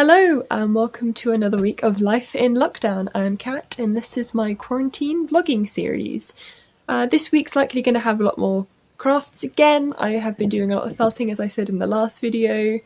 Hello and welcome to another week of Life in Lockdown. I'm Kat and this is my quarantine vlogging series. This week's likely going to have a lot more crafts again. I have been doing a lot of felting as I said in the last video.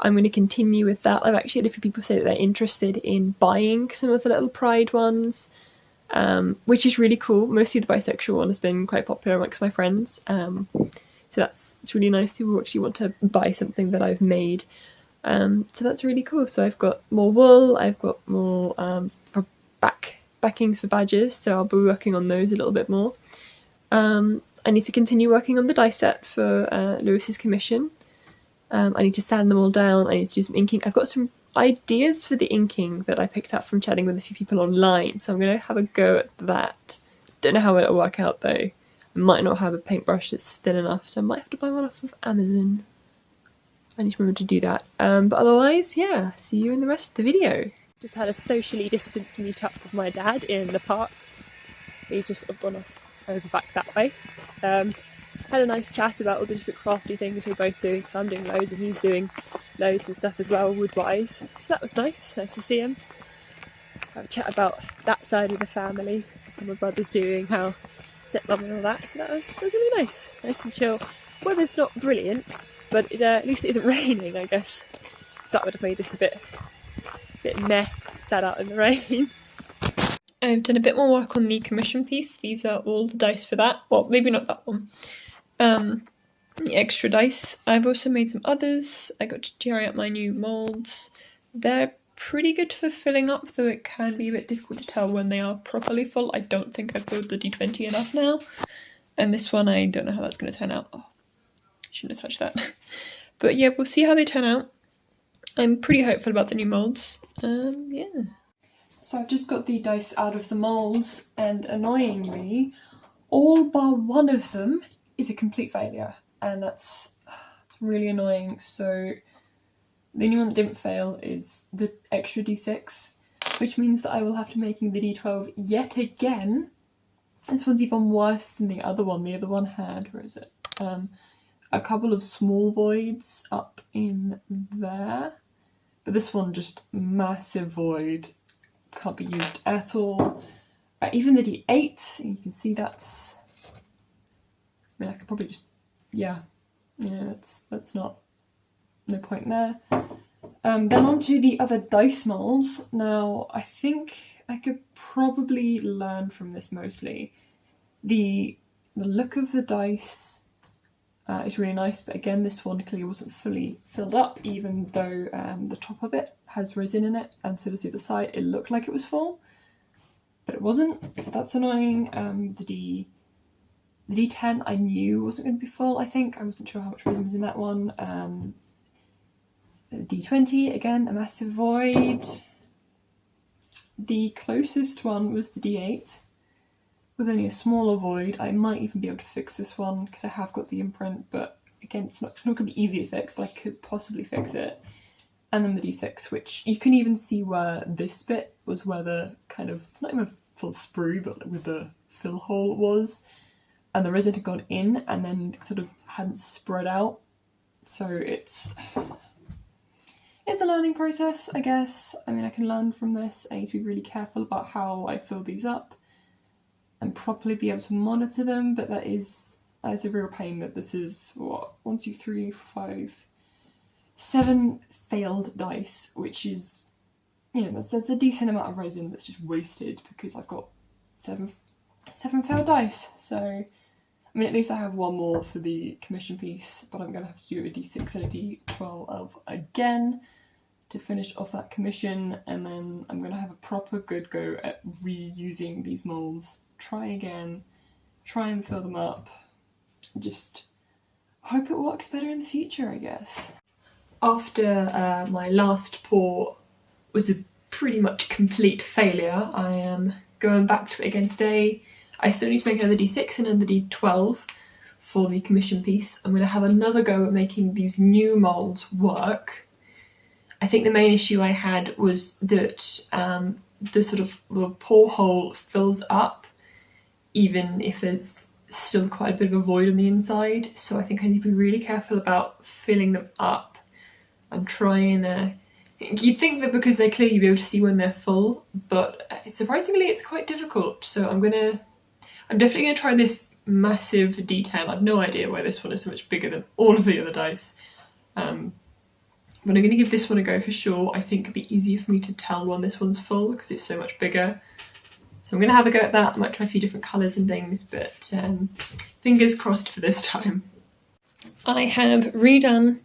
I'm going to continue with that. I've actually had a few people say that they're interested in buying some of the little pride ones, which is really cool. Mostly the bisexual one has been quite popular amongst my friends. So it's really nice. People actually want to buy something that I've made. So that's really cool. So I've got more wool, I've got more backings for badges, so I'll be working on those a little bit more. I need to continue working on the die set for Lewis's commission. I need to sand them all down, I need to do some inking. I've got some ideas for the inking that I picked up from chatting with a few people online, so I'm going to have a go at that. Don't know how it'll work out though. I might not have a paintbrush that's thin enough, so I might have to buy one off of Amazon. I need to remember to do that. But otherwise, yeah, see you in the rest of the video. Just had a socially distanced meet up with my dad in the park. He's just sort of gone off over back that way. Had a nice chat about all the different crafty things we're both doing, because I'm doing loads and he's doing loads and stuff as well, wood-wise. So that was nice to see him. Have a chat about that side of the family, and my brother's doing, how stepmom and all that. So that was really nice and chill. Weather's not brilliant, but at least it isn't raining, I guess. So that would have made this a bit meh, sat out in the rain. I've done a bit more work on the commission piece. These are all the dice for that. Well, maybe not that one. The extra dice. I've also made some others. I got to try out my new moulds. They're pretty good for filling up, though it can be a bit difficult to tell when they are properly full. I don't think I've filled the D20 enough now. And this one, I don't know how that's going to turn out. Oh, shouldn't have touched that. But yeah, we'll see how they turn out. I'm pretty hopeful about the new moulds. Yeah. So I've just got the dice out of the moulds, and annoyingly, all bar one of them is a complete failure, and it's really annoying. So the only one that didn't fail is the extra D6, which means that I will have to making the D12 yet again. This one's even worse than the other one. The other one had, where is it? A couple of small voids up in there, but this one just massive void, can't be used at all. Even the D8, you can see that's, I mean I could probably just, yeah, that's not, no point there. Then on to the other dice molds. Now I think I could probably learn from this mostly. The look of the dice is really nice, but again this one clearly wasn't fully filled up, even though the top of it has resin in it, and so does the other side. It looked like it was full, but it wasn't, so that's annoying. The D10 I knew wasn't going to be full, I think. I wasn't sure how much resin was in that one. D20, again, a massive void. The closest one was the D8, with only a smaller void. I might even be able to fix this one because I have got the imprint, but again it's not going to be easy to fix, but I could possibly fix it. And then the D6, which you can even see where this bit was, where the kind of, not even a full sprue, but with the fill hole was, and the resin had gone in and then sort of hadn't spread out. So it's a learning process, I guess. I mean, I can learn from this. I need to be really careful about how I fill these up and properly be able to monitor them, but that is a real pain that this is, what, 1, 2, 3, 4, 5, 7 failed dice, which is, you know, that's a decent amount of resin that's just wasted because I've got 7 failed dice. So, I mean, at least I have one more for the commission piece, but I'm going to have to do a D6 and a D12 again to finish off that commission, and then I'm going to have a proper good go at reusing these moulds. Try again, try and fill them up, just hope it works better in the future, I guess. After my last pour was a pretty much complete failure, I am going back to it again today. I still need to make another D6 and another D12 for the commission piece. I'm going to have another go at making these new moulds work. I think the main issue I had was that the pour hole fills up even if there's still quite a bit of a void on the inside, so I think I need to be really careful about filling them up. I'm trying to You'd think that because they're clear you'd be able to see when they're full, but surprisingly it's quite difficult. So I'm definitely gonna try this massive detail. I've no idea why this one is so much bigger than all of the other dice. But I'm gonna give this one a go for sure. I think it'd be easier for me to tell when this one's full because it's so much bigger. So I'm gonna have a go at that. I might try a few different colours and things, but fingers crossed for this time. I have redone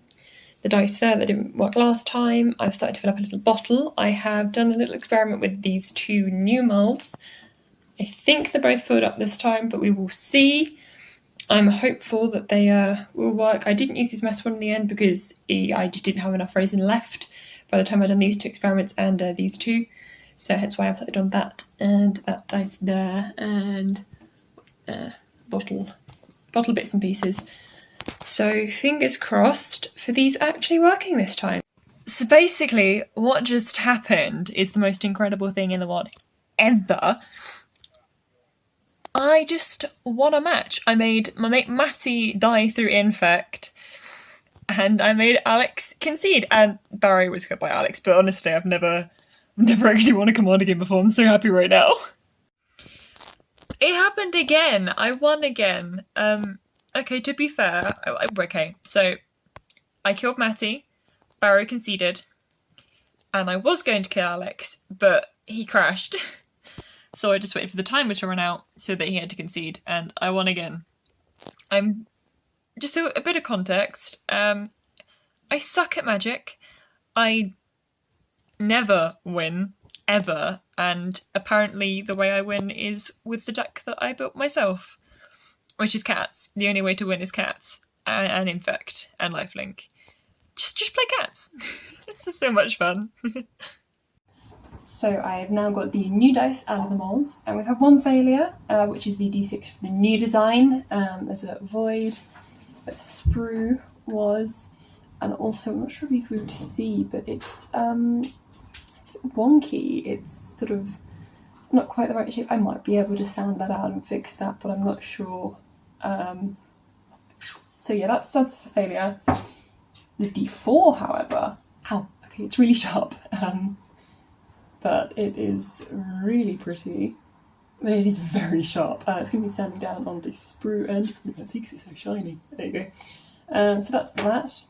the dice there that didn't work last time. I've started to fill up a little bottle. I have done a little experiment with these two new moulds. I think they're both filled up this time, but we will see. I'm hopeful that they will work. I didn't use this mess one in the end because I just didn't have enough resin left by the time I'd done these two experiments and these two. So hence why I've started on that and that dice there and bottle bits and pieces. So fingers crossed for these actually working this time. So basically what just happened is the most incredible thing in the world ever. I just won a match. I made my mate Matty die through infect and I made Alex concede, and Barry was cut by Alex, but honestly I've never actually won a Commander game before. I'm so happy right now. It happened again. I won again. Okay, to be fair, okay, so I killed Matty, Barry conceded, and I was going to kill Alex, but he crashed. So I just waited for the timer to run out so that he had to concede, and I won again. Just so a bit of context, I suck at Magic. I never win, ever, and apparently the way I win is with the deck that I built myself, which is cats. The only way to win is cats, and infect, and lifelink. Just play cats. This is so much fun. So I have now got the new dice out of the moulds, and we've had one failure, which is the D6 for the new design. There's a void that Sprue was, and also I'm not sure if you could see, but it's a bit wonky. It's sort of not quite the right shape. I might be able to sand that out and fix that, but I'm not sure. So yeah, that's a failure. The D4, however, okay, it's really sharp. But it is really pretty. But it is very sharp. It's going to be sanding down on the sprue end. You can't see because it's so shiny. There you go. So that's that.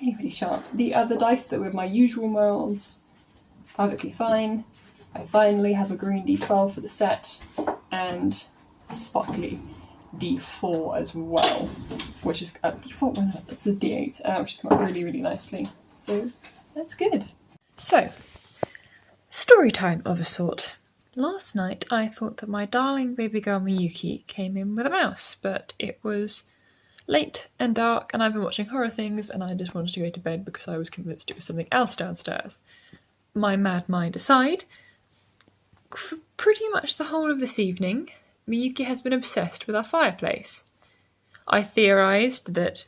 Really, really sharp. The other dice that were my usual moulds, perfectly fine. I finally have a green D12 for the set, and sparkly D4 as well, which is D4. Why not? That's the D8, which has come out really, really nicely. So that's good. So. Story time of a sort. Last night I thought that my darling baby girl Miyuki came in with a mouse, but it was late and dark and I've been watching horror things and I just wanted to go to bed because I was convinced it was something else downstairs. My mad mind aside, for pretty much the whole of this evening, Miyuki has been obsessed with our fireplace. I theorised that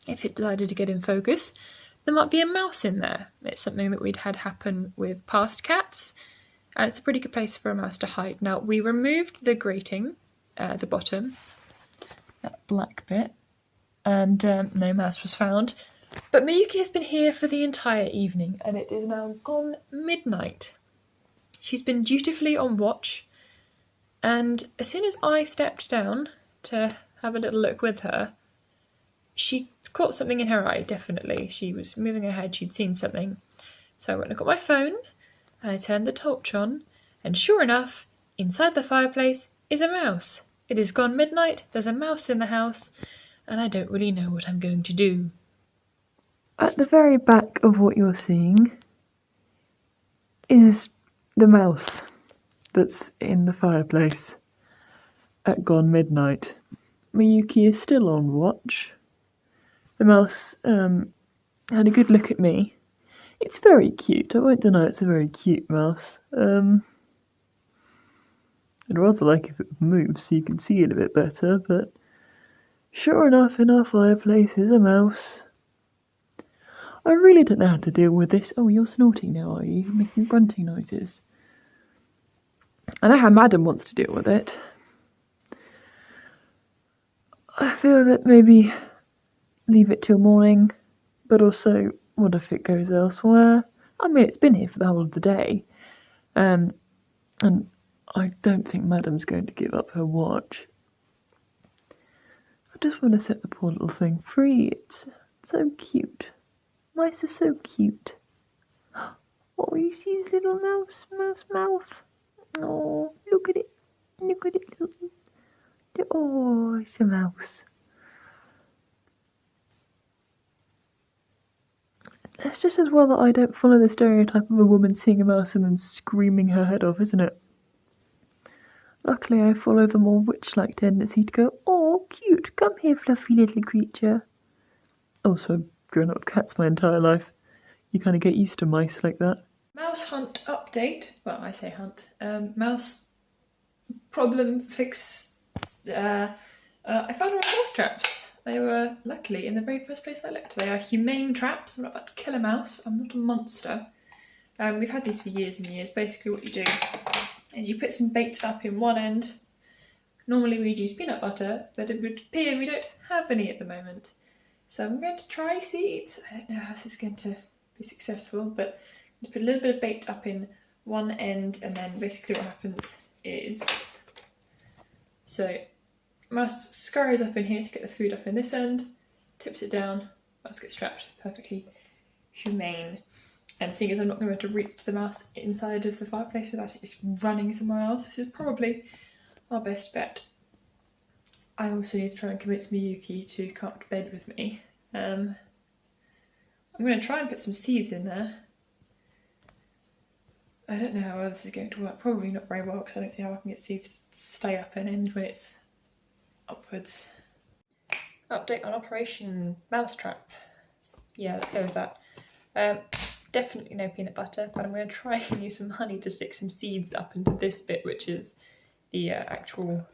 if it decided to get in focus, there might be a mouse in there. It's something that we'd had happen with past cats, and it's a pretty good place for a mouse to hide. Now, we removed the grating at the bottom, that black bit, and no mouse was found. But Miyuki has been here for the entire evening, and it is now gone midnight. She's been dutifully on watch, and as soon as I stepped down to have a little look with her, she caught something in her eye, definitely. She was moving her head, she'd seen something. So I went and got my phone, and I turned the torch on, and sure enough, inside the fireplace is a mouse. It is gone midnight, there's a mouse in the house, and I don't really know what I'm going to do. At the very back of what you're seeing is the mouse that's in the fireplace at gone midnight. Miyuki is still on watch. The mouse had a good look at me. It's very cute. I won't deny it's a very cute mouse. I'd rather like if it would move so you can see it a bit better, but sure enough, in our fireplace is a mouse. I really don't know how to deal with this. Oh, you're snorting now, are you? You're making grunting noises. I know how Madam wants to deal with it. I feel that maybe leave it till morning, but also, what if it goes elsewhere? I mean, it's been here for the whole of the day. And I don't think Madam's going to give up her watch. I just want to set the poor little thing free. It's so cute. Mice are so cute. Oh, you see his little mouse mouth? Oh, look at it. Look at it. Oh, it's a mouse. It's just as well that I don't follow the stereotype of a woman seeing a mouse and then screaming her head off, isn't it? Luckily, I follow the more witch-like tendency to go, oh, cute, come here, fluffy little creature. Also, I've grown up with cats my entire life. You kind of get used to mice like that. Mouse hunt update. Well, I say hunt. Mouse problem fix. I found all mouse traps. They were, luckily, in the very first place I looked. They are humane traps. I'm not about to kill a mouse. I'm not a monster. We've had these for years and years. Basically what you do is you put some bait up in one end. Normally we'd use peanut butter, but it would appear we don't have any at the moment. So I'm going to try seeds. I don't know how this is going to be successful, but I'm going to put a little bit of bait up in one end, and then basically what happens is, so mouse scurries up in here to get the food up in this end, tips it down, mouse gets trapped. Perfectly humane. And seeing as I'm not going to be able to reach the mouse inside of the fireplace without it just running somewhere else, this is probably our best bet. I also need to try and convince Miyuki to come up to bed with me. I'm going to try and put some seeds in there. I don't know how well this is going to work. Probably not very well, because I don't see how I can get seeds to stay up and end when it's upwards. Update on Operation Mousetrap. Yeah, let's go with that. Definitely no peanut butter, but I'm going to try and use some honey to stick some seeds up into this bit, which is the actual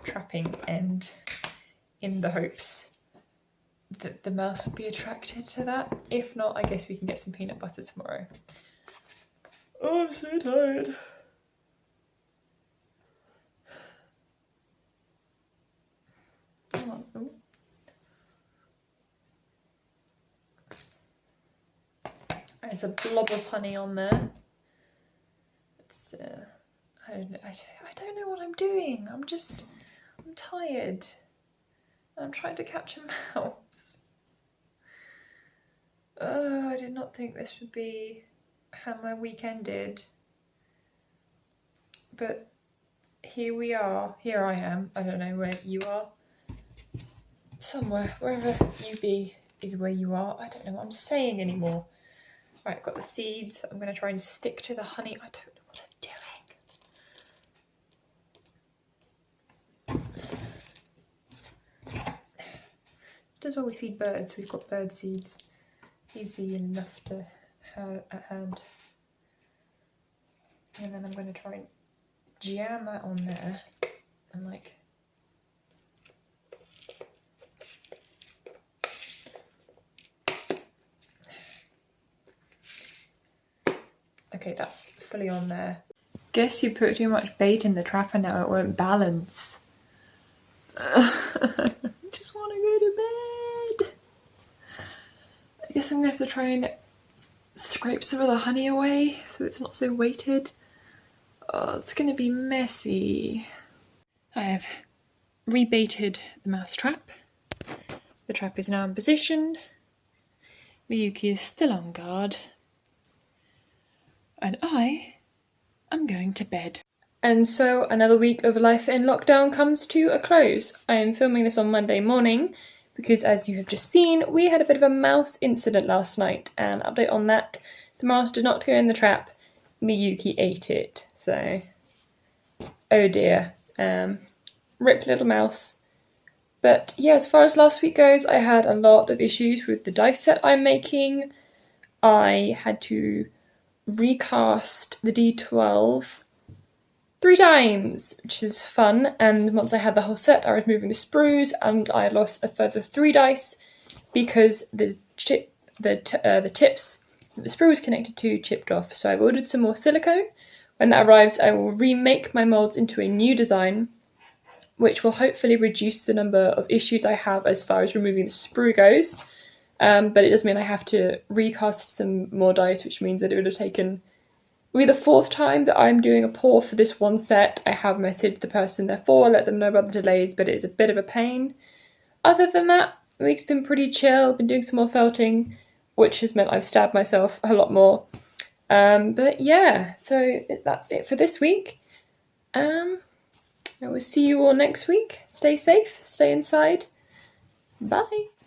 trapping end, in the hopes that the mouse will be attracted to that. If not, I guess we can get some peanut butter tomorrow. Oh, I'm so tired. Come on. Ooh. There's a blob of honey on there. It's, I don't know what I'm doing. I'm tired. I'm trying to catch a mouse. I did not think this would be how my week ended. But here we are. Here I am. I don't know where you are. Somewhere, wherever you be is where you are. I don't know what I'm saying anymore. Right, I've got the seeds. I'm going to try and stick to the honey. I don't know what I'm doing. Just while we feed birds, we've got bird seeds. Easy enough to have at hand. And then I'm going to try and jam that on there and like... Okay, that's fully on there. Guess you put too much bait in the trap and now it won't balance. I just want to go to bed. I guess I'm going to have to try and scrape some of the honey away so it's not so weighted. Oh, it's going to be messy. I have rebaited the mouse trap. The trap is now in position. Miyuki is still on guard. And I am going to bed. And so another week of life in lockdown comes to a close. I am filming this on Monday morning because, as you have just seen, we had a bit of a mouse incident last night. And update on that, the mouse did not go in the trap. Miyuki ate it. So, oh dear. Rip little mouse. But yeah, as far as last week goes, I had a lot of issues with the dice set I'm making. I had to recast the D12 3 times, which is fun, and once I had the whole set I was moving the sprues and I lost a further 3 dice because the tips that the sprue was connected to chipped off. So I've ordered some more silicone. When that arrives I will remake my molds into a new design, which will hopefully reduce the number of issues I have as far as removing the sprue goes. but it does mean I have to recast some more dice, which means that it would have taken be the fourth time that I'm doing a pour for this one set. I have messaged the person therefore, let them know about the delays, but it is a bit of a pain. Other than that, the week's been pretty chill. Been doing some more felting, which has meant I've stabbed myself a lot more. But yeah, so that's it for this week. I will see you all next week. Stay safe, stay inside. Bye.